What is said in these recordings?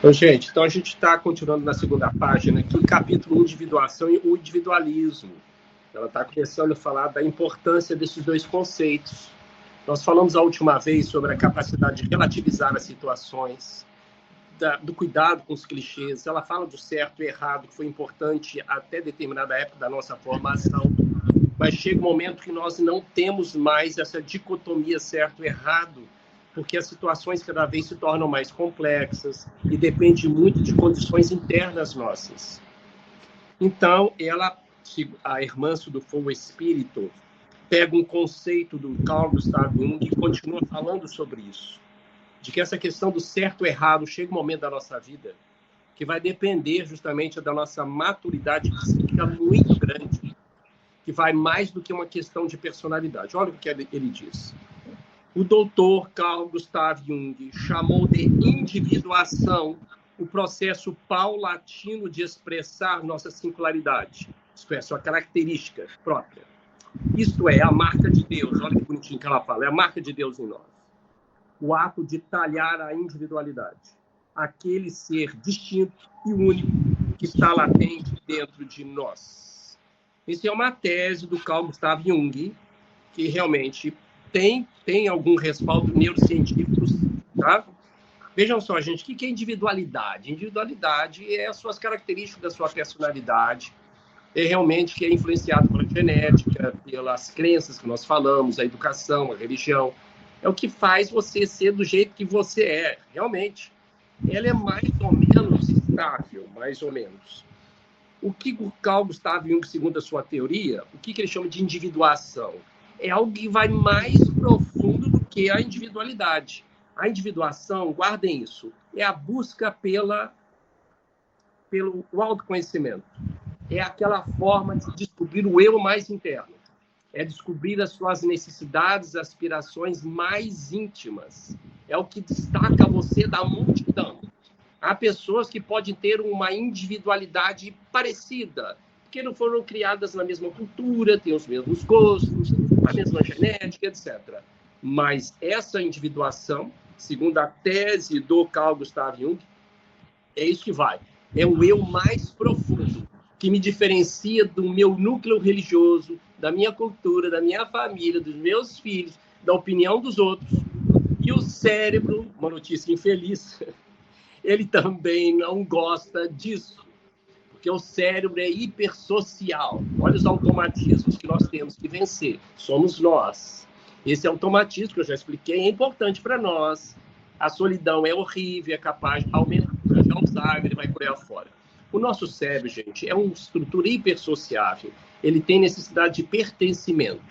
Então, gente, a gente está continuando na segunda página aqui, capítulo 1, individuação e o individualismo. Ela está começando a falar da importância desses dois conceitos. Nós falamos a última vez sobre a capacidade de relativizar as situações, do cuidado com os clichês. Ela fala do certo e errado, que foi importante até determinada época da nossa formação. Mas chega um momento que nós não temos mais essa dicotomia certo e errado, porque as situações cada vez se tornam mais complexas e depende muito de condições internas nossas. Então, a Hermâncio do Fogo Espírito, pega um conceito do Carl Gustav Jung e continua falando sobre isso, de que essa questão do certo e errado chega um momento da nossa vida que vai depender justamente da nossa maturidade psíquica muito grande, que vai mais do que uma questão de personalidade. Olha o que ele diz. O doutor Carl Gustav Jung chamou de individuação o processo paulatino de expressar nossa singularidade, isto é, sua característica própria. Isto é, a marca de Deus, olha que bonitinho que ela fala, é a marca de Deus em nós. O ato de talhar a individualidade, aquele ser distinto e único que está latente dentro de nós. Isso é uma tese do Carl Gustav Jung, que realmente tem algum respaldo neurocientífico, tá? Vejam só, gente, o que é individualidade? Individualidade é as suas características da sua personalidade, é realmente que é influenciado pela genética, pelas crenças que nós falamos, a educação, a religião. É o que faz você ser do jeito que você é, realmente. Ela é mais ou menos estável, mais ou menos. O que o Carl Gustav Jung, segundo a sua teoria, o que ele chama de individuação? É algo que vai mais profundo do que a individualidade. A individuação, guardem isso, é a busca pelo autoconhecimento. É aquela forma de descobrir o eu mais interno. É descobrir as suas necessidades, aspirações mais íntimas. É o que destaca você da multidão. Há pessoas que podem ter uma individualidade parecida, porque não foram criadas na mesma cultura, têm os mesmos gostos, a mesma genética, etc. Mas essa individuação, segundo a tese do Carl Gustav Jung, é isso que vai. É o eu mais profundo, que me diferencia do meu núcleo religioso, da minha cultura, da minha família, dos meus filhos, da opinião dos outros. E o cérebro, uma notícia infeliz, ele também não gosta disso, porque o cérebro é hipersocial. Olha os automatismos que nós temos que vencer. Somos nós. Esse automatismo que eu já expliquei é importante para nós. A solidão é horrível, é capaz de aumentar de Alzheimer e vai por aí afora. O nosso cérebro, gente, é uma estrutura hipersociável. Ele tem necessidade de pertencimento.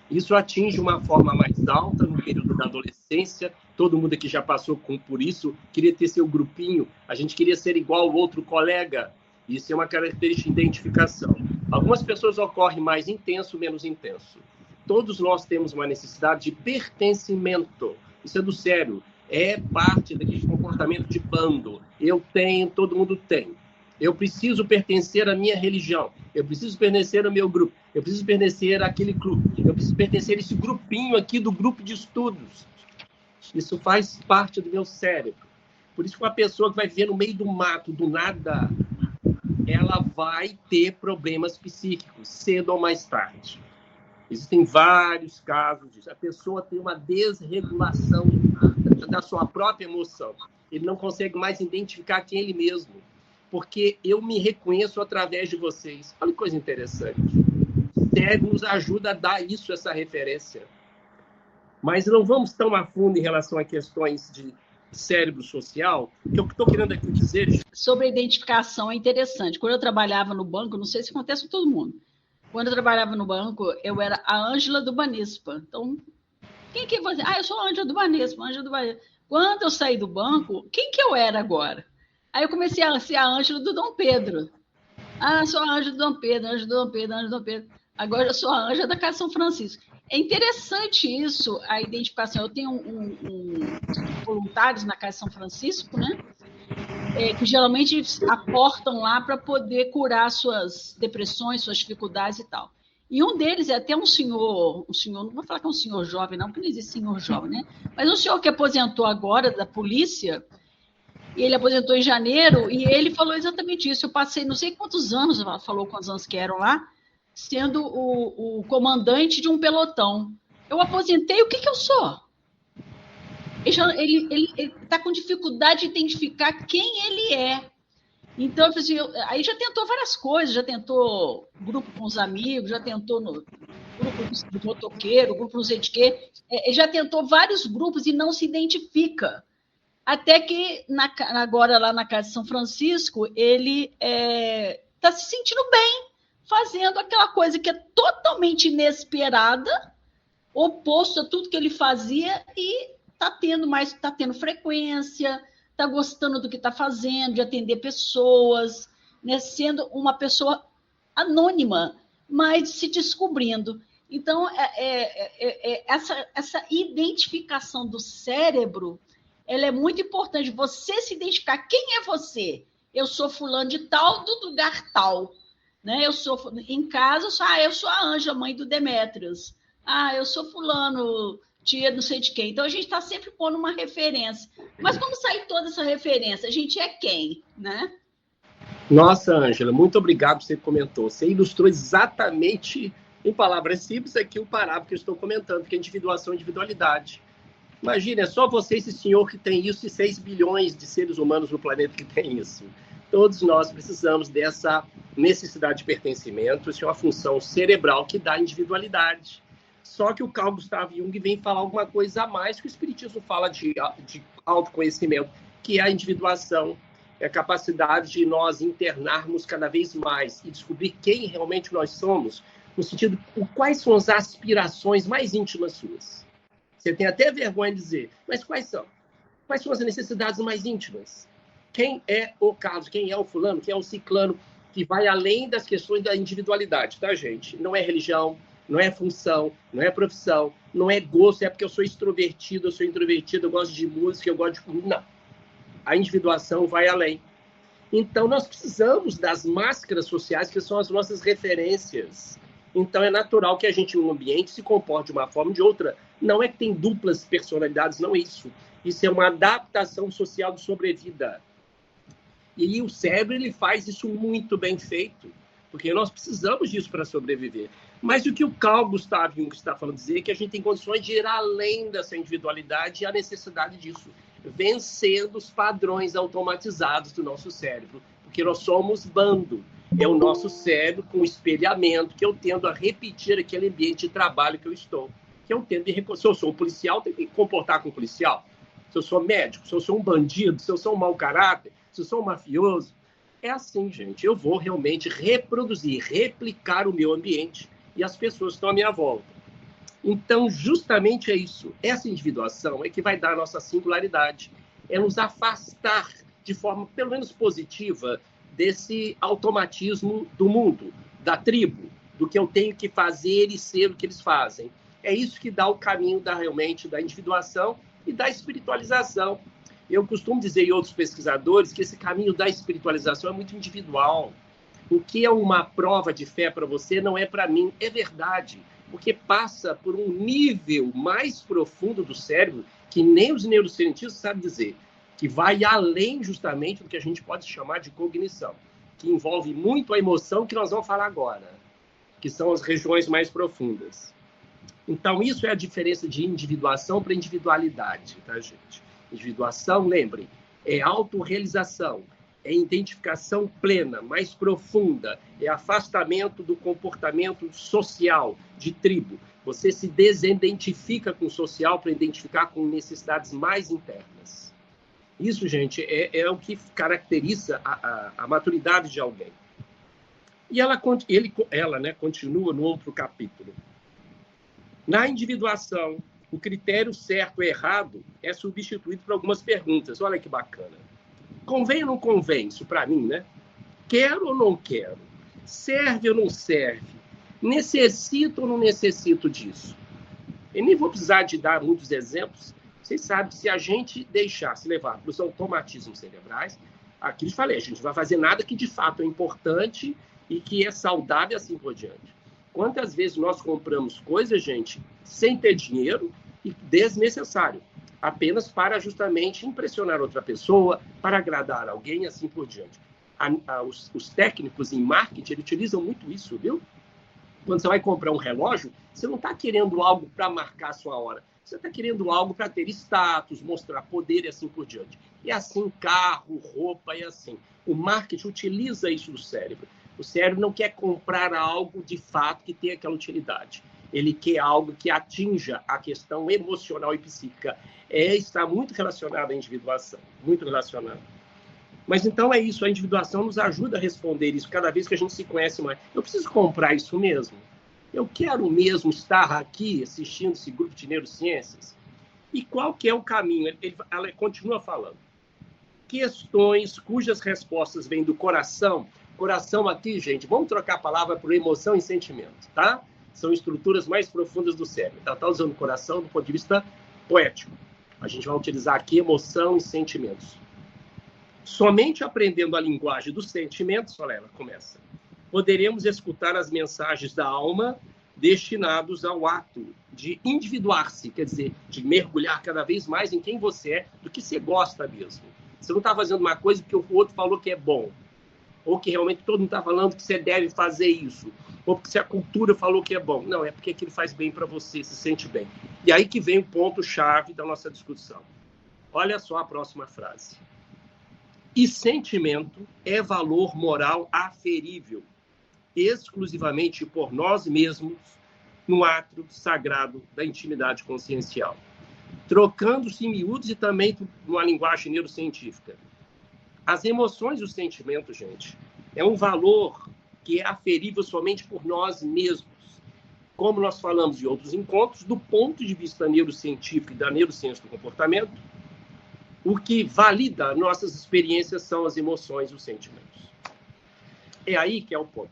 Isso atinge uma forma mais alta no período da adolescência. Todo mundo aqui já passou por isso, queria ter seu grupinho, a gente queria ser igual ao outro colega. Isso é uma característica de identificação. Algumas pessoas ocorre mais intenso, menos intenso. Todos nós temos uma necessidade de pertencimento. Isso é do cérebro. É parte daquele comportamento de bando. Eu tenho, todo mundo tem. Eu preciso pertencer à minha religião. Eu preciso pertencer ao meu grupo. Eu preciso pertencer àquele clube. Eu preciso pertencer a esse grupinho aqui do grupo de estudos. Isso faz parte do meu cérebro. Por isso que uma pessoa que vai viver no meio do mato, do nada, ela vai ter problemas psíquicos, cedo ou mais tarde. Existem vários casos disso. A pessoa tem uma desregulação da sua própria emoção. Ele não consegue mais identificar quem é ele mesmo. Porque eu me reconheço através de vocês. Olha que coisa interessante. O cérebro nos ajuda a dar isso, essa referência. Mas não vamos tão a fundo em relação a questões de cérebro social, que eu estou querendo aqui dizer... Sobre a identificação é interessante. Quando eu trabalhava no banco, não sei se acontece com todo mundo, quando eu trabalhava no banco, eu era a Ângela do Banespa. Então, quem que é você? Eu sou a Ângela do Banespa, Ângela do Banespa. Quando eu saí do banco, quem que eu era agora? Aí eu comecei a ser a Ângela do Dom Pedro. Sou a Ângela do Dom Pedro, Ângela do Dom Pedro, Ângela do Dom Pedro. Agora eu sou a Ângela da Casa São Francisco. É interessante isso, a identificação. Eu tenho voluntários na Casa São Francisco, né? Que geralmente aportam lá para poder curar suas depressões, suas dificuldades e tal. E um deles é até um senhor, não vou falar que é um senhor jovem, não, porque não existe senhor jovem, né? Mas um senhor que aposentou agora da polícia, e ele aposentou em janeiro, e ele falou exatamente isso. Eu passei não sei quantos anos, falou quantos anos que eram lá, sendo o comandante de um pelotão. Eu aposentei, o que eu sou? Ele está com dificuldade de identificar quem ele é. Então, assim, aí já tentou várias coisas, já tentou grupo com os amigos, já tentou no grupo do motoqueiro, grupo não sei de quê, já tentou vários grupos e não se identifica. Até que, agora lá na Casa de São Francisco, ele está se sentindo bem, fazendo aquela coisa que é totalmente inesperada, oposto a tudo que ele fazia, e está tendo frequência, está gostando do que está fazendo, de atender pessoas, né, sendo uma pessoa anônima, mas se descobrindo. Então, essa identificação do cérebro, ela é muito importante. Você se identificar. Quem é você? Eu sou fulano de tal, do lugar tal. Né? Eu sou, em casa, eu sou a Ângela, mãe do Demétrios. Eu sou fulano, tia não sei de quem. Então, a gente está sempre pondo uma referência. Mas como sair toda essa referência? A gente é quem, né? Nossa, Ângela, muito obrigado por você que comentou. Você ilustrou exatamente, em palavras simples, aqui o parágrafo que eu estou comentando, que é individuação e individualidade. Imagina, é só você, esse senhor, que tem isso, e 6 bilhões de seres humanos no planeta que tem isso. Todos nós precisamos dessa necessidade de pertencimento. Isso é uma função cerebral que dá individualidade. Só que o Carl Gustav Jung vem falar alguma coisa a mais que o Espiritismo fala de autoconhecimento, que é a individuação, é a capacidade de nós internarmos cada vez mais e descobrir quem realmente nós somos, no sentido de quais são as aspirações mais íntimas suas. Você tem até vergonha de dizer, mas quais são? Quais são as necessidades mais íntimas? Quem é o Carlos? Quem é o fulano? Quem é o ciclano? Que vai além das questões da individualidade, tá, gente? Não é religião, não é função, não é profissão, não é gosto, é porque eu sou extrovertido, eu sou introvertido, eu gosto de música, eu gosto de comida. Não. A individuação vai além. Então, nós precisamos das máscaras sociais, que são as nossas referências. Então, é natural que a gente, em um ambiente, se comporte de uma forma ou de outra. Não é que tem duplas personalidades, não é isso. Isso é uma adaptação social de sobrevida. E o cérebro, ele faz isso muito bem feito, porque nós precisamos disso para sobreviver. Mas o que o Carl Gustav Jung está falando dizer é que a gente tem condições de ir além dessa individualidade e a necessidade disso, vencendo os padrões automatizados do nosso cérebro, porque nós somos bando. É o nosso cérebro com espelhamento, que eu tendo a repetir aquele ambiente de trabalho que eu estou. Que eu tendo de... Se eu sou um policial, tenho que me comportar como policial. Se eu sou médico, se eu sou um bandido, se eu sou um mau caráter, se eu sou um mafioso. É assim, gente. Eu vou realmente reproduzir, replicar o meu ambiente e as pessoas que estão à minha volta. Então, justamente é isso. Essa individuação é que vai dar a nossa singularidade. É nos afastar de forma, pelo menos positiva, desse automatismo do mundo, da tribo, do que eu tenho que fazer e ser o que eles fazem. É isso que dá o caminho realmente da individuação e da espiritualização. Eu costumo dizer, e outros pesquisadores, que esse caminho da espiritualização é muito individual. O que é uma prova de fé para você não é para mim, é verdade, porque passa por um nível mais profundo do cérebro que nem os neurocientistas sabem dizer, que vai além justamente do que a gente pode chamar de cognição, que envolve muito a emoção que nós vamos falar agora, que são as regiões mais profundas. Então, isso é a diferença de individuação para individualidade, tá, gente? Individuação, lembrem, é autorrealização, é identificação plena, mais profunda, é afastamento do comportamento social, de tribo. Você se desidentifica com o social para identificar com necessidades mais internas. Isso, gente, é o que caracteriza a maturidade de alguém. E ela continua no outro capítulo. Na individuação, o critério certo ou errado é substituído por algumas perguntas. Olha que bacana. Convém ou não convém? Isso para mim, né? Quero ou não quero? Serve ou não serve? Necessito ou não necessito disso? Eu nem vou precisar de dar muitos exemplos. Vocês sabem que se a gente deixar se levar para os automatismos cerebrais, aqui eu falei, a gente não vai fazer nada que de fato é importante e que é saudável e assim por diante. Quantas vezes nós compramos coisas, gente, sem ter dinheiro e desnecessário? apenas para justamente impressionar outra pessoa, para agradar alguém, assim por diante. Os técnicos em marketing utilizam muito isso, viu? Quando você vai comprar um relógio, você não está querendo algo para marcar a sua hora. Você está querendo algo para ter status, mostrar poder e assim por diante. E assim, carro, roupa e assim. O marketing utiliza isso do cérebro. O cérebro não quer comprar algo de fato que tenha aquela utilidade. Ele quer algo que atinja a questão emocional e psíquica. Está muito relacionado à individuação, muito relacionado. Mas então é isso, a individuação nos ajuda a responder isso cada vez que a gente se conhece mais. Eu preciso comprar isso mesmo? Eu quero mesmo estar aqui assistindo esse grupo de neurociências? E qual que é o caminho? Ela continua falando. Questões cujas respostas vêm do coração. Coração aqui, gente, vamos trocar a palavra por emoção e sentimento, tá? São estruturas mais profundas do cérebro. Ela está usando o coração do ponto de vista poético. A gente vai utilizar aqui emoção e sentimentos. Somente aprendendo a linguagem dos sentimentos, olha, ela começa, poderemos escutar as mensagens da alma destinados ao ato de individuar-se, quer dizer, de mergulhar cada vez mais em quem você é, do que você gosta mesmo. Você não está fazendo uma coisa porque o outro falou que é bom, ou que realmente todo mundo está falando que você deve fazer isso, ou porque a cultura falou que é bom. Não, é porque aquilo faz bem para você, se sente bem. E aí que vem o ponto-chave da nossa discussão. Olha só a próxima frase. E sentimento é valor moral aferível, exclusivamente por nós mesmos, no ato sagrado da intimidade consciencial. Trocando-se em miúdos e também numa linguagem neurocientífica. As emoções e os sentimentos, gente, é um valor que é aferível somente por nós mesmos. Como nós falamos em outros encontros, do ponto de vista neurocientífico e da neurociência do comportamento, o que valida nossas experiências são as emoções e os sentimentos. É aí que é o ponto.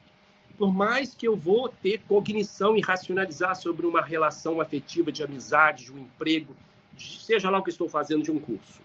Por mais que eu vou ter cognição e racionalizar sobre uma relação afetiva de amizade, de um emprego, seja lá o que estou fazendo de um curso.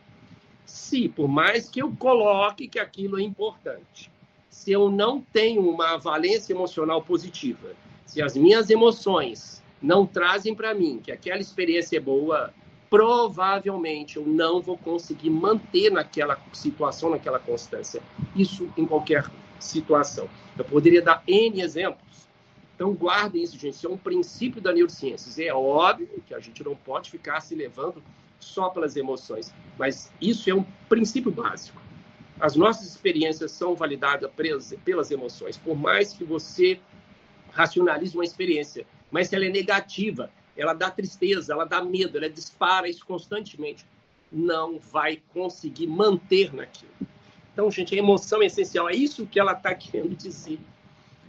Se, por mais que eu coloque que aquilo é importante, se eu não tenho uma valência emocional positiva, se as minhas emoções não trazem para mim que aquela experiência é boa, provavelmente eu não vou conseguir manter naquela situação, naquela constância. Isso em qualquer situação. Eu poderia dar N exemplos. Então, guardem isso, gente. Isso é um princípio da neurociência. É óbvio que a gente não pode ficar se levando só pelas emoções, mas isso é um princípio básico. As nossas experiências são validadas pelas emoções. Por mais que você racionalize uma experiência, mas se ela é negativa, ela dá tristeza, ela dá medo, ela dispara isso constantemente, não vai conseguir manter naquilo. Então, gente, a emoção é essencial. É isso que ela está querendo dizer.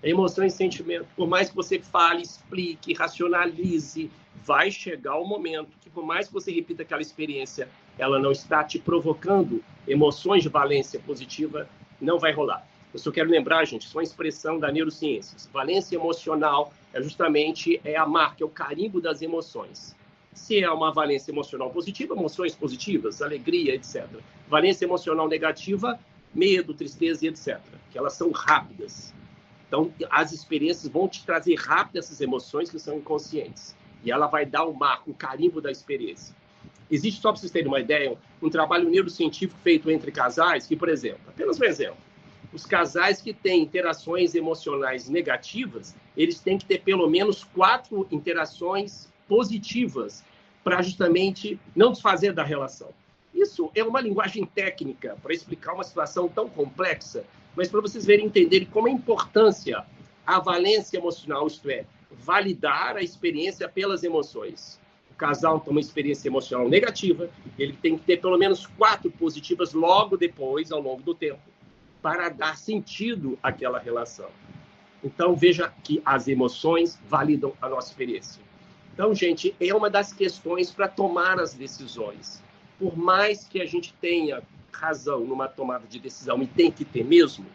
A emoção e sentimento. Por mais que você fale, explique, racionalize, vai chegar o momento que, por mais que você repita aquela experiência, ela não está te provocando emoções de valência positiva, não vai rolar. Eu só quero lembrar, gente, isso é uma expressão da neurociência. Valência emocional é justamente a marca, é o carimbo das emoções. Se é uma valência emocional positiva, emoções positivas, alegria, etc. Valência emocional negativa, medo, tristeza e etc. Que elas são rápidas. Então, as experiências vão te trazer rápido essas emoções que são inconscientes. E ela vai dar o marco, o carimbo da experiência. Existe, só para vocês terem uma ideia, um trabalho neurocientífico feito entre casais que, por exemplo, apenas um exemplo, os casais que têm interações emocionais negativas, eles têm que ter pelo menos 4 interações positivas para justamente não desfazer da relação. Isso é uma linguagem técnica para explicar uma situação tão complexa, mas para vocês verem, entenderem como é a importância, a valência emocional, isto é, validar a experiência pelas emoções. O casal tem uma experiência emocional negativa, ele tem que ter pelo menos 4 positivas logo depois, ao longo do tempo, para dar sentido àquela relação. Então, veja que as emoções validam a nossa experiência. Então, gente, é uma das questões para tomar as decisões. Por mais que a gente tenha razão numa tomada de decisão, e tem que ter mesmo,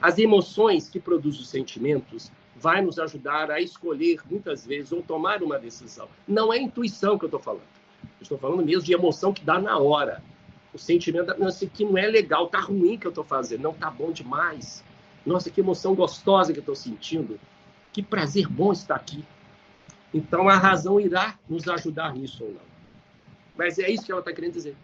as emoções que produzem os sentimentos vai nos ajudar a escolher, muitas vezes, ou tomar uma decisão. Não é intuição que eu estou falando. Eu estou falando mesmo de emoção que dá na hora. O sentimento, nossa, que não é legal, tá ruim que eu estou fazendo, não tá bom demais. Nossa, que emoção gostosa que eu estou sentindo. Que prazer bom estar aqui. Então, a razão irá nos ajudar nisso ou não. Mas é isso que ela está querendo dizer.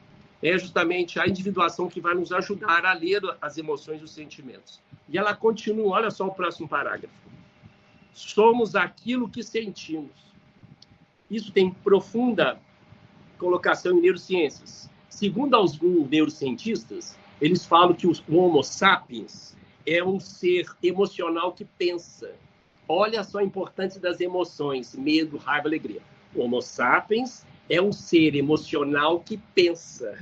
É justamente a individuação que vai nos ajudar a ler as emoções e os sentimentos. E ela continua, olha só o próximo parágrafo. Somos aquilo que sentimos. Isso tem profunda colocação em neurociências. Segundo alguns neurocientistas, eles falam que o Homo sapiens é um ser emocional que pensa. Olha só a importância das emoções, medo, raiva, alegria. O Homo sapiens é um ser emocional que pensa.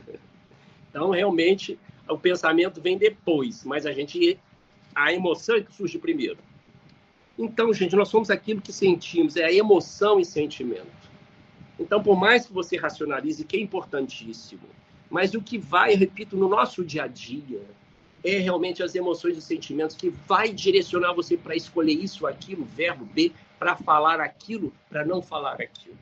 Então, realmente, o pensamento vem depois, mas a emoção é que surge primeiro. Então, gente, nós somos aquilo que sentimos, é a emoção e sentimento. Então, por mais que você racionalize, que é importantíssimo, mas o que vai, eu repito, no nosso dia a dia, é realmente as emoções e sentimentos que vai direcionar você para escolher isso, aquilo, verbo B, para falar aquilo, para não falar aquilo.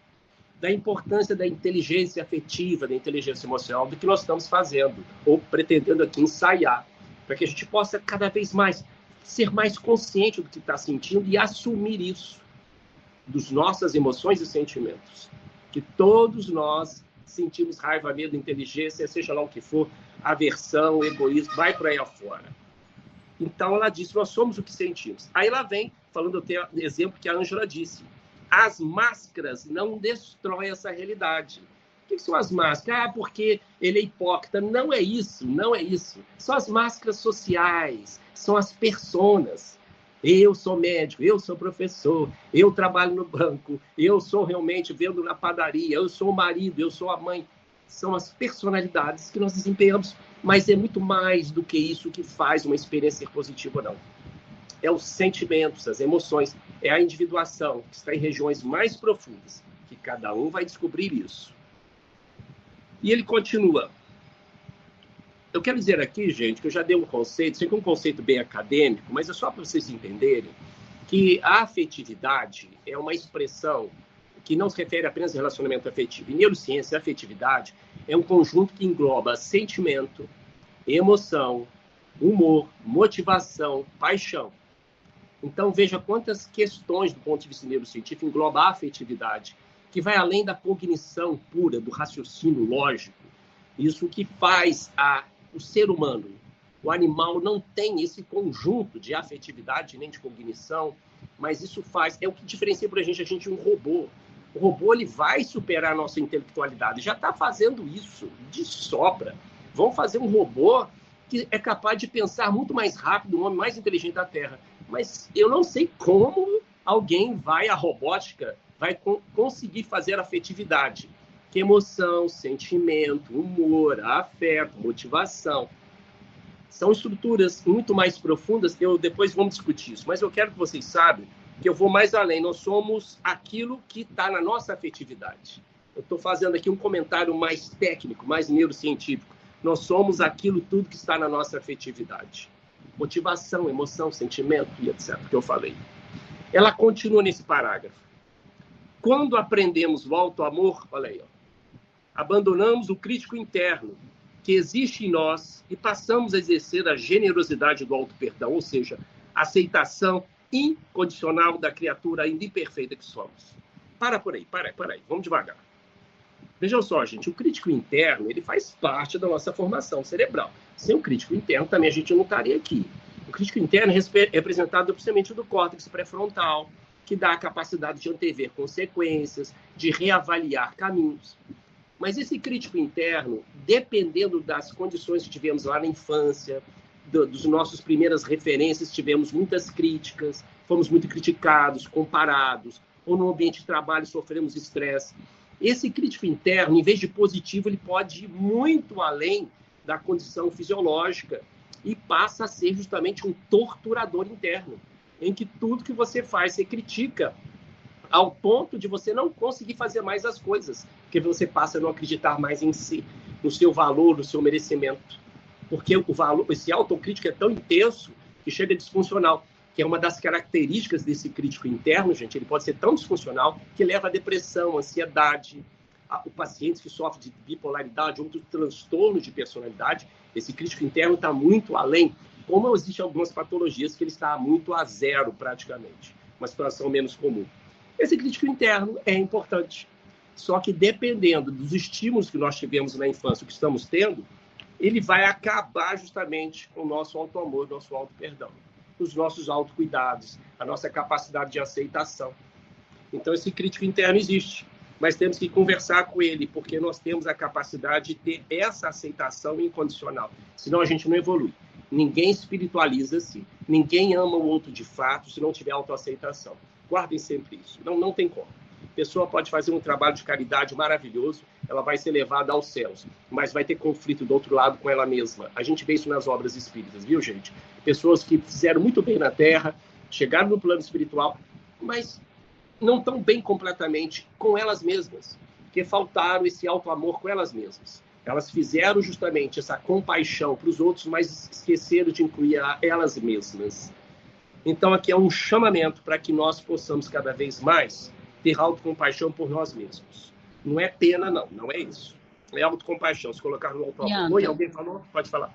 Da importância da inteligência afetiva, da inteligência emocional, do que nós estamos fazendo, ou pretendendo aqui ensaiar, para que a gente possa cada vez mais ser mais consciente do que está sentindo e assumir isso, das nossas emoções e sentimentos. Que todos nós sentimos raiva, medo, inteligência, seja lá o que for, aversão, egoísmo, vai por aí afora. Então, ela disse, nós somos o que sentimos. Aí ela vem, falando até o exemplo que a Ângela disse, as máscaras não destroem essa realidade. O que são as máscaras? Porque ele é hipócrita. Não é isso, não é isso. São as máscaras sociais, são as personas. Eu sou médico, eu sou professor, eu trabalho no banco, eu sou realmente vendo na padaria, eu sou o marido, eu sou a mãe. São as personalidades que nós desempenhamos, mas é muito mais do que isso que faz uma experiência ser positiva ou não. É os sentimentos, as emoções, é a individuação, que está em regiões mais profundas, que cada um vai descobrir isso. E ele continua. Eu quero dizer aqui, gente, que eu já dei um conceito, sei que é um conceito bem acadêmico, mas é só para vocês entenderem que a afetividade é uma expressão que não se refere apenas ao relacionamento afetivo. Em neurociência, a afetividade é um conjunto que engloba sentimento, emoção, humor, motivação, paixão. Então, veja quantas questões, do ponto de vista neurocientífico, engloba a afetividade, que vai além da cognição pura, do raciocínio lógico. Isso que faz o ser humano. O animal não tem esse conjunto de afetividade nem de cognição, mas isso é o que diferencia para a gente de um robô. O robô ele vai superar a nossa intelectualidade, já está fazendo isso de sobra. Vão fazer um robô que é capaz de pensar muito mais rápido, o homem mais inteligente da Terra. Mas eu não sei como a robótica vai conseguir fazer afetividade. Que emoção, sentimento, humor, afeto, motivação. São estruturas muito mais profundas, depois vamos discutir isso. Mas eu quero que vocês saibam que eu vou mais além. Nós somos aquilo que está na nossa afetividade. Eu estou fazendo aqui um comentário mais técnico, mais neurocientífico. Nós somos aquilo tudo que está na nossa afetividade. Motivação, emoção, sentimento e etc. que eu falei. Ela continua nesse parágrafo. Quando aprendemos o auto-amor, olha aí, abandonamos o crítico interno que existe em nós e passamos a exercer a generosidade do auto-perdão, ou seja, a aceitação incondicional da criatura ainda imperfeita que somos. Para aí, vamos devagar. Vejam só, gente, o crítico interno, ele faz parte da nossa formação cerebral. Sem o crítico interno, também a gente não estaria aqui. O crítico interno é representado principalmente do córtex pré-frontal, que dá a capacidade de antever consequências, de reavaliar caminhos. Mas esse crítico interno, dependendo das condições que tivemos lá na infância, dos nossos primeiras referências, tivemos muitas críticas, fomos muito criticados, comparados, ou no ambiente de trabalho sofremos estresse. Esse crítico interno, em vez de positivo, ele pode ir muito além da condição fisiológica e passa a ser justamente um torturador interno, em que tudo que você faz, você critica ao ponto de você não conseguir fazer mais as coisas, porque você passa a não acreditar mais em si, no seu valor, no seu merecimento. Porque esse autocrítico é tão intenso que chega disfuncional, que é uma das características desse crítico interno, gente. Ele pode ser tão disfuncional que leva à depressão, ansiedade. O paciente que sofre de bipolaridade ou de transtorno de personalidade, esse crítico interno está muito além. Como existem algumas patologias que ele está muito a zero, praticamente. Uma situação menos comum. Esse crítico interno é importante. Só que dependendo dos estímulos que nós tivemos na infância, que estamos tendo, ele vai acabar justamente com o nosso auto-amor, nosso auto-perdão, os nossos autocuidados, a nossa capacidade de aceitação. Então, esse crítico interno existe, mas temos que conversar com ele, porque nós temos a capacidade de ter essa aceitação incondicional, senão a gente não evolui. Ninguém espiritualiza-se, ninguém ama o outro de fato se não tiver autoaceitação. Guardem sempre isso, não tem como. A pessoa pode fazer um trabalho de caridade maravilhoso, ela vai ser levada aos céus, mas vai ter conflito do outro lado com ela mesma. A gente vê isso nas obras espíritas, viu, gente? Pessoas que fizeram muito bem na Terra, chegaram no plano espiritual, mas não estão bem completamente com elas mesmas, porque faltaram esse auto-amor com elas mesmas. Elas fizeram justamente essa compaixão para os outros, mas esqueceram de incluir elas mesmas. Então, aqui é um chamamento para que nós possamos cada vez mais ter autocompaixão por nós mesmos. Não é pena, não é isso. É autocompaixão, se colocar no auto-amor. Oi, alguém falou? Pode falar.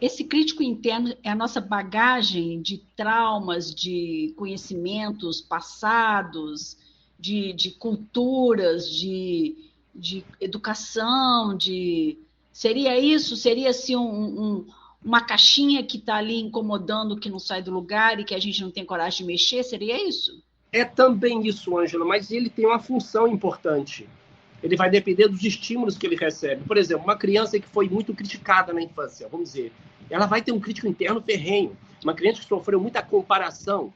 Esse crítico interno é a nossa bagagem de traumas, de conhecimentos passados, de culturas, de educação, seria isso? Seria assim uma caixinha que está ali incomodando, que não sai do lugar e que a gente não tem coragem de mexer? Seria isso? É também isso, Ângela, mas ele tem uma função importante. Ele vai depender dos estímulos que ele recebe. Por exemplo, uma criança que foi muito criticada na infância, vamos dizer, ela vai ter um crítico interno ferrenho. Uma criança que sofreu muita comparação,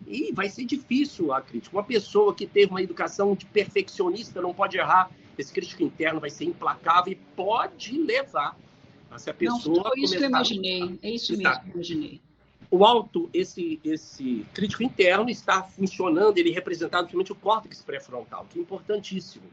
e vai ser difícil a crítica. Uma pessoa que teve uma educação de perfeccionista não pode errar. Esse crítico interno vai ser implacável e pode levar a essa pessoa... Não, foi isso que eu imaginei. É isso mesmo que eu imaginei. Esse crítico interno está funcionando, ele é representado principalmente o córtex pré-frontal, que é importantíssimo.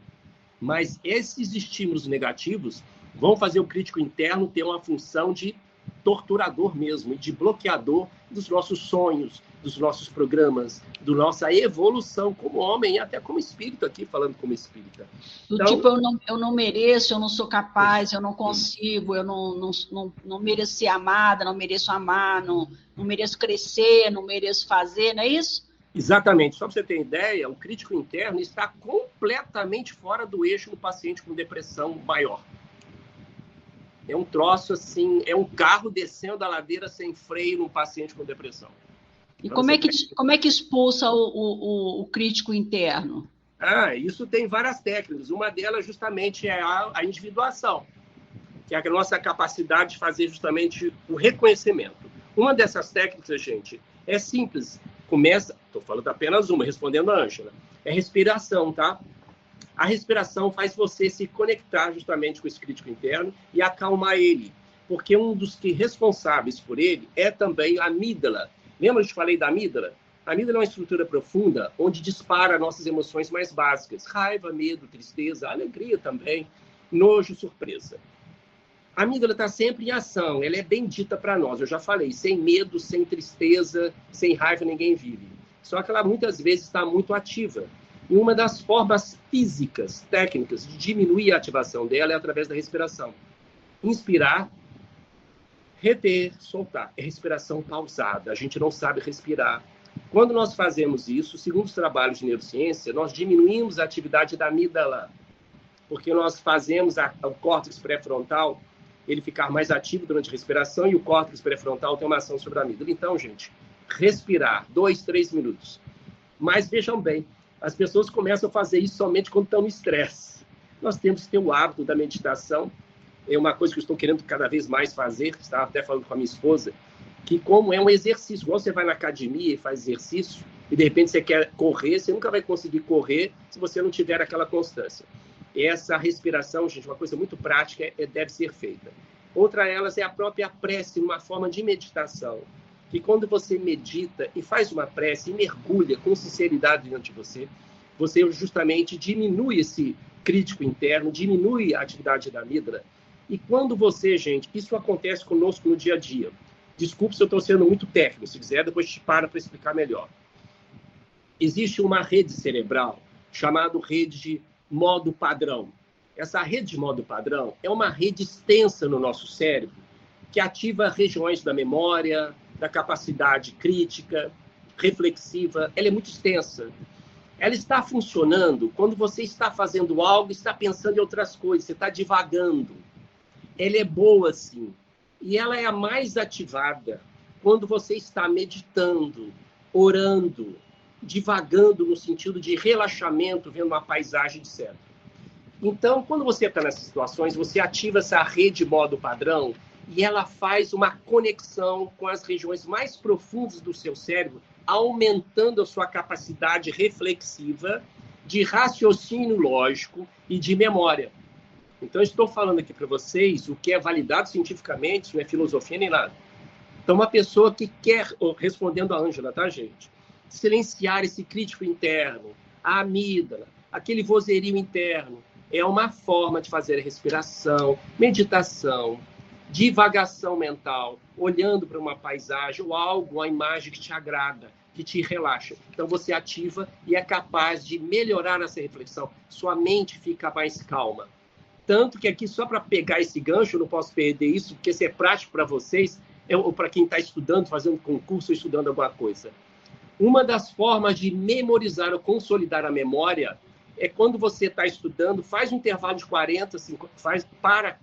Mas esses estímulos negativos vão fazer o crítico interno ter uma função de torturador mesmo, de bloqueador dos nossos sonhos, dos nossos programas, da nossa evolução como homem e até como espírito aqui, falando como espírita. Então, tipo, eu não mereço, eu não sou capaz, eu não consigo, eu não mereço ser amada, não mereço amar, não mereço crescer, não mereço fazer, não é isso? Exatamente. Só para você ter ideia, o crítico interno está completamente fora do eixo no paciente com depressão maior. É um troço assim, é um carro descendo a ladeira sem freio num paciente com depressão. E como é que expulsa o crítico interno? Isso tem várias técnicas. Uma delas justamente é a individuação, que é a nossa capacidade de fazer justamente o reconhecimento. Uma dessas técnicas, gente, é simples. Estou falando apenas uma, respondendo a Ângela. É respiração, tá? A respiração faz você se conectar justamente com esse crítico interno e acalmar ele, porque um dos que responsáveis por ele é também a amígdala. Lembra que eu te falei da amígdala? A amígdala é uma estrutura profunda onde dispara nossas emoções mais básicas. Raiva, medo, tristeza, alegria também, nojo, surpresa. A amígdala está sempre em ação, ela é bendita para nós. Eu já falei, sem medo, sem tristeza, sem raiva, ninguém vive. Só que ela muitas vezes está muito ativa. E uma das formas físicas, técnicas, de diminuir a ativação dela é através da respiração. Inspirar, reter, soltar. É respiração pausada. A gente não sabe respirar. Quando nós fazemos isso, segundo os trabalhos de neurociência, nós diminuímos a atividade da amígdala, porque nós fazemos o córtex pré-frontal ele ficar mais ativo durante a respiração e o córtex pré-frontal tem uma ação sobre a amígdala. Então, gente, respirar 2, 3 minutos. Mas vejam bem, as pessoas começam a fazer isso somente quando estão no estresse. Nós temos que ter o hábito da meditação. É uma coisa que eu estou querendo cada vez mais fazer, estava até falando com a minha esposa, que como é um exercício, igual você vai na academia e faz exercício, e de repente você quer correr, você nunca vai conseguir correr se você não tiver aquela constância. Essa respiração, gente, uma coisa muito prática, deve ser feita. Outra delas é a própria prece, uma forma de meditação. Que quando você medita e faz uma prece e mergulha com sinceridade diante de você, você justamente diminui esse crítico interno, diminui a atividade da amígdala. E quando você, gente, isso acontece conosco no dia a dia. Desculpe se eu estou sendo muito técnico, se quiser, depois te para explicar melhor. Existe uma rede cerebral chamada rede de modo padrão. Essa rede de modo padrão é uma rede extensa no nosso cérebro que ativa regiões da memória, da capacidade crítica, reflexiva. Ela é muito extensa. Ela está funcionando quando você está fazendo algo, está pensando em outras coisas, você está divagando. Ela é boa, sim. E ela é a mais ativada quando você está meditando, orando, divagando no sentido de relaxamento, vendo uma paisagem, etc. Então, quando você está nessas situações, você ativa essa rede modo padrão e ela faz uma conexão com as regiões mais profundas do seu cérebro, aumentando a sua capacidade reflexiva, de raciocínio lógico e de memória. Então, estou falando aqui para vocês o que é validado cientificamente, isso não é filosofia nem nada. Então, uma pessoa que quer, respondendo a Ângela, tá, gente? Silenciar esse crítico interno, a amígdala, aquele vozerio interno, é uma forma de fazer a respiração, meditação, divagação mental, olhando para uma paisagem ou algo, uma imagem que te agrada, que te relaxa. Então, você ativa e é capaz de melhorar essa reflexão. Sua mente fica mais calma. Tanto que aqui, só para pegar esse gancho, eu não posso perder isso, porque isso é prático para vocês, ou para quem está estudando, fazendo concurso ou estudando alguma coisa. Uma das formas de memorizar ou consolidar a memória é quando você está estudando, faz um intervalo de 40, 50,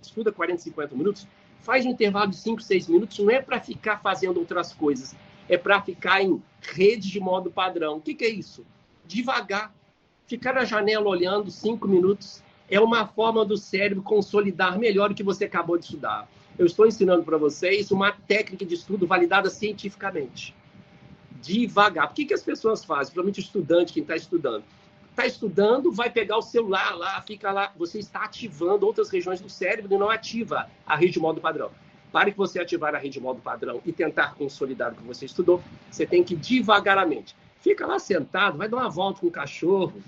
estuda 40, 50 minutos, faz um intervalo de 5, 6 minutos, não é para ficar fazendo outras coisas, é para ficar em rede de modo padrão. O que é isso? Devagar, ficar na janela olhando 5 minutos, é uma forma do cérebro consolidar melhor o que você acabou de estudar. Eu estou ensinando para vocês uma técnica de estudo validada cientificamente. Devagar. Por que as pessoas fazem? Principalmente o estudante, quem está estudando. Está estudando, vai pegar o celular lá, fica lá. Você está ativando outras regiões do cérebro e não ativa a rede de modo padrão. Para que você ativar a rede de modo padrão e tentar consolidar o que você estudou, você tem que devagaramente. Fica lá sentado, vai dar uma volta com o cachorro.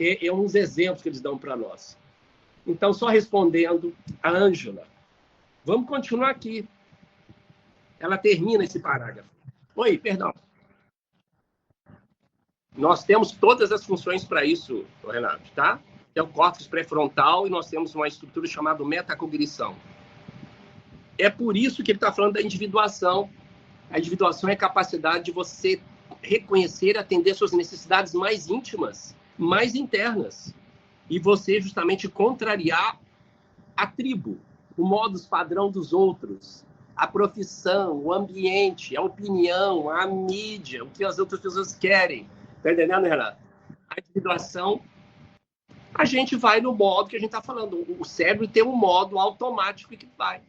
É uns exemplos que eles dão para nós. Então, só respondendo a Ângela. Vamos continuar aqui. Ela termina esse parágrafo. Oi, perdão. Nós temos todas as funções para isso, Renato, tá? É o córtex pré-frontal e nós temos uma estrutura chamada metacognição. É por isso que ele está falando da individuação. A individuação é a capacidade de você reconhecer e atender suas necessidades mais íntimas, mais internas. E você justamente contrariar a tribo, o modus padrão dos outros, a profissão, o ambiente, a opinião, a mídia, o que as outras pessoas querem. Está entendendo, Renato? A individuação, a gente vai no modo que a gente está falando. O cérebro tem um modo automático que vai.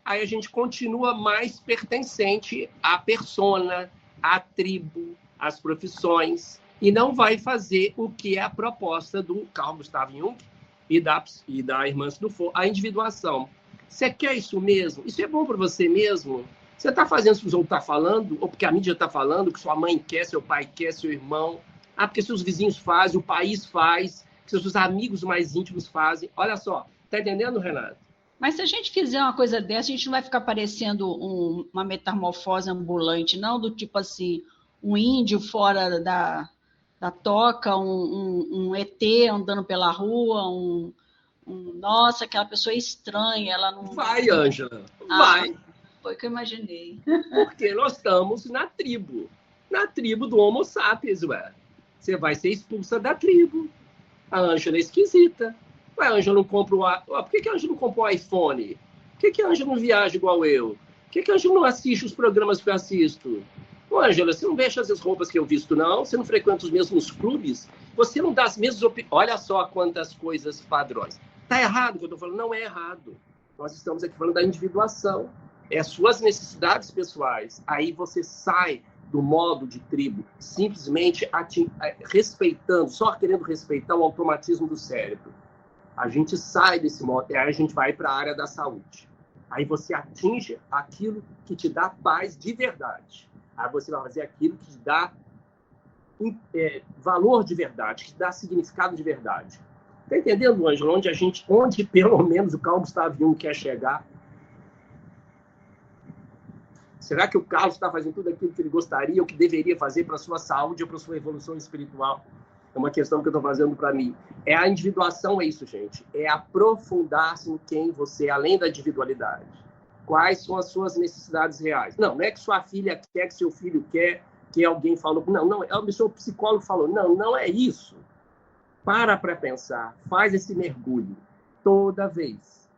Aí a gente continua mais pertencente à persona, à tribo, às profissões, e não vai fazer o que é a proposta do Carl Gustav Jung e da irmã Dufour, a individuação. Você quer isso mesmo? Isso é bom para você mesmo? Você está fazendo o que os outros estão falando, ou porque a mídia está falando, que sua mãe quer, seu pai quer, seu irmão. Ah, porque seus vizinhos fazem, o país faz, que seus amigos mais íntimos fazem. Olha só, tá entendendo, Renato? Mas se a gente fizer uma coisa dessa, a gente não vai ficar parecendo uma metamorfose ambulante, não? Do tipo assim, um índio fora da toca, um ET andando pela rua, nossa, aquela pessoa estranha, ela não... Vai, Ângela, vai. Foi o que eu imaginei. Porque nós estamos na tribo do Homo sapiens, ué. Você vai ser expulsa da tribo. A Ângela é esquisita. Ué, a Ângela não compra Por que a Ângela não comprou o iPhone? Por que a Ângela não viaja igual eu? Por que a Ângela não assiste os programas que eu assisto? Ô, Ângela, você não veste as roupas que eu visto, não? Você não frequenta os mesmos clubes? Você não dá as mesmas opiniões? Olha só quantas coisas padrões. Tá errado o que eu estou falando? Não é errado. Nós estamos aqui falando da individuação. É as suas necessidades pessoais. Aí você sai do modo de tribo, simplesmente respeitando, só querendo respeitar o automatismo do cérebro. A gente sai desse modo, e aí a gente vai para a área da saúde. Aí você atinge aquilo que te dá paz de verdade. Aí você vai fazer aquilo que te dá valor de verdade, que te dá significado de verdade. Está entendendo, Ângelo? Onde pelo menos o Carl Gustav Jung quer chegar? Será que o Carlos está fazendo tudo aquilo que ele gostaria ou que deveria fazer para a sua saúde ou para a sua evolução espiritual? É uma questão que eu estou fazendo para mim. A individuação é isso, gente. É aprofundar-se em quem você é, além da individualidade. Quais são as suas necessidades reais? Não é que sua filha quer, que seu filho quer, que alguém falou, não, o seu psicólogo falou, não é isso. Para pensar, faz esse mergulho toda vez.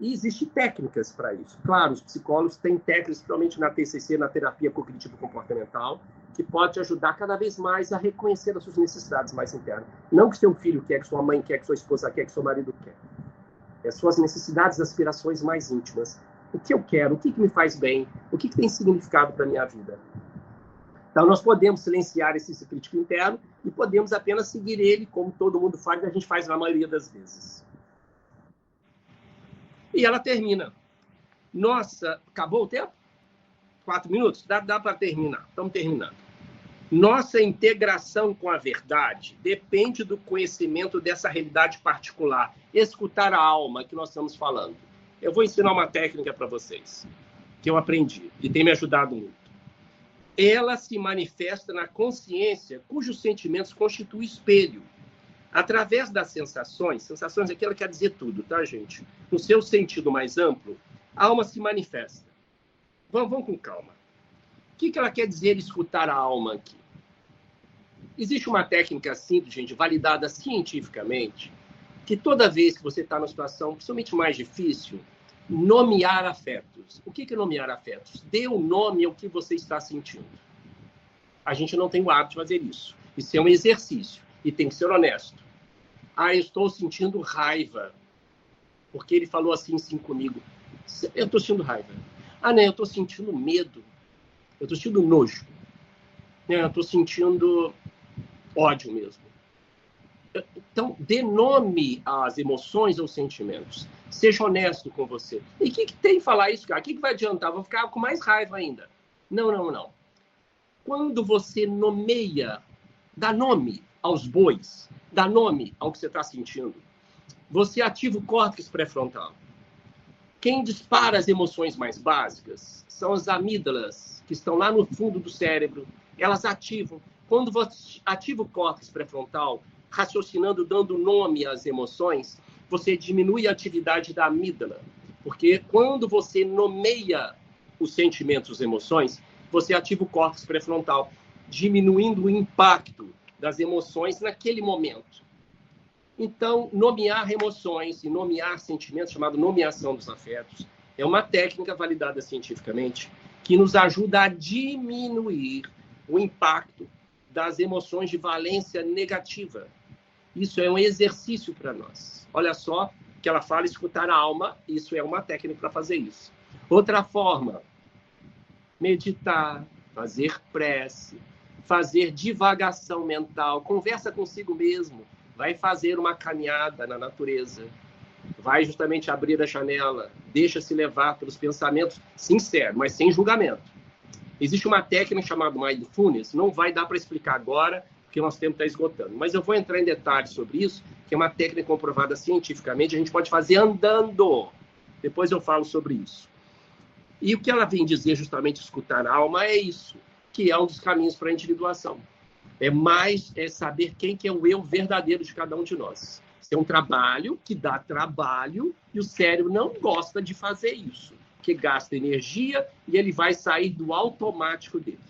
E existem técnicas para isso. Claro, os psicólogos têm técnicas, principalmente na TCC, na terapia cognitivo-comportamental, que pode te ajudar cada vez mais a reconhecer as suas necessidades mais internas. Não que seu filho quer, que sua mãe quer, que sua esposa quer, que seu marido quer. É suas necessidades e aspirações mais íntimas. O que eu quero, o que me faz bem, o que tem significado para a minha vida. Então, nós podemos silenciar esse crítico interno e podemos apenas seguir ele, como todo mundo faz, e a gente faz na maioria das vezes. E ela termina. Nossa, acabou o tempo? 4 minutos? Dá para terminar. Estamos terminando. Nossa integração com a verdade depende do conhecimento dessa realidade particular. Escutar a alma, que nós estamos falando. Eu vou ensinar uma técnica para vocês, que eu aprendi e tem me ajudado muito. Ela se manifesta na consciência, cujos sentimentos constituem espelho. Através das sensações aqui ela quer dizer tudo, tá, gente? No seu sentido mais amplo, a alma se manifesta. Vamos com calma. O que ela quer dizer escutar a alma aqui? Existe uma técnica simples, gente, validada cientificamente, que toda vez que você está numa situação principalmente mais difícil, nomear afetos. O que é nomear afetos? Dê um nome ao que você está sentindo. A gente não tem o hábito de fazer isso. Isso é um exercício e tem que ser honesto. Eu estou sentindo raiva, porque ele falou assim comigo. Eu estou sentindo raiva. Não, eu estou sentindo medo. Eu estou sentindo nojo. Eu estou sentindo ódio mesmo. Então, dê nome às emoções ou sentimentos. Seja honesto com você. E o que tem falar isso, cara? O que vai adiantar? Vou ficar com mais raiva ainda. Não. Quando você nomeia, dá nome aos bois, dá nome ao que você está sentindo, você ativa o córtex pré-frontal. Quem dispara as emoções mais básicas são as amígdalas, que estão lá no fundo do cérebro. Elas ativam. Quando você ativa o córtex pré-frontal, raciocinando, dando nome às emoções, você diminui a atividade da amígdala. Porque quando você nomeia os sentimentos, as emoções, você ativa o córtex pré-frontal, diminuindo o impacto das emoções naquele momento. Então, nomear emoções e nomear sentimentos, chamado nomeação dos afetos, é uma técnica validada cientificamente que nos ajuda a diminuir o impacto das emoções de valência negativa. Isso é um exercício para nós. Olha só que ela fala escutar a alma, isso é uma técnica para fazer isso. Outra forma, meditar, fazer prece, fazer divagação mental, conversa consigo mesmo, vai fazer uma caminhada na natureza, vai justamente abrir a janela, deixa-se levar pelos pensamentos sinceros, mas sem julgamento. Existe uma técnica chamada Mindfulness, não vai dar para explicar agora, porque o nosso tempo está esgotando, mas eu vou entrar em detalhes sobre isso, que é uma técnica comprovada cientificamente, a gente pode fazer andando. Depois eu falo sobre isso. E o que ela vem dizer justamente escutar a alma é isso, que é um dos caminhos para a individuação. É saber quem que é o eu verdadeiro de cada um de nós. Isso é um trabalho que dá trabalho e o cérebro não gosta de fazer isso, porque gasta energia e ele vai sair do automático dele.